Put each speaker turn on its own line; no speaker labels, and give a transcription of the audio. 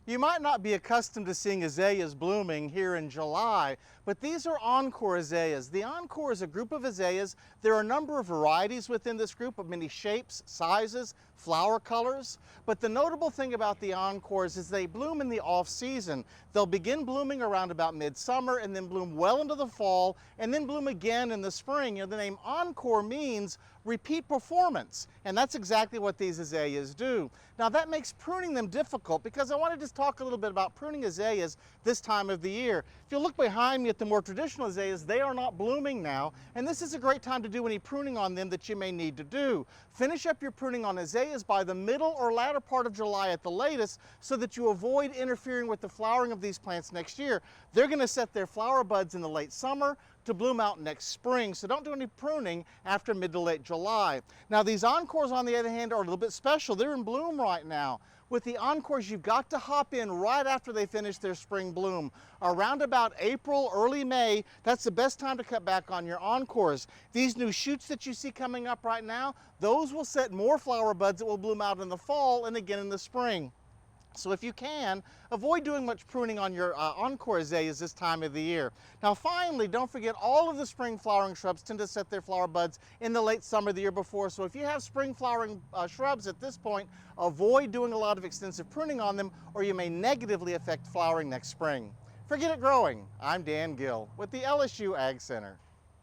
You might not be accustomed to seeing azaleas blooming here in July, but these are Encore Azaleas. The Encore is a group of azaleas. There are a number of varieties within this group of many shapes, sizes, flower colors. But the notable thing about the Encores is they bloom in the off-season. They'll begin blooming around about midsummer and then bloom well into the fall and then bloom again in the spring. You know, the name Encore means repeat performance, and that's exactly what these azaleas do. Now that makes pruning them difficult because I want to just talk a little bit about pruning azaleas this time of the year. If you look behind me at the more traditional azaleas, they are not blooming now, and this is a great time to do any pruning on them that you may need to do. Finish up your pruning on azaleas by the middle or latter part of July at the latest so that you avoid interfering with the flowering of these plants next year. They're going to set their flower buds in the late summer to bloom out next spring, so don't do any pruning after mid to late July. Now these Encores, on the other hand, are a little bit special. They're in bloom right now. With the Encores, you've got to hop in right after they finish their spring bloom. Around about April, early May, that's the best time to cut back on your Encores. These new shoots that you see coming up right now, those will set more flower buds that will bloom out in the fall and again in the spring. So if you can, avoid doing much pruning on your Encore azaleas this time of the year. Now finally, don't forget all of the spring flowering shrubs tend to set their flower buds in the late summer the year before. So if you have spring flowering shrubs at this point, avoid doing a lot of extensive pruning on them or you may negatively affect flowering next spring. For Get It Growing, I'm Dan Gill with the LSU Ag Center.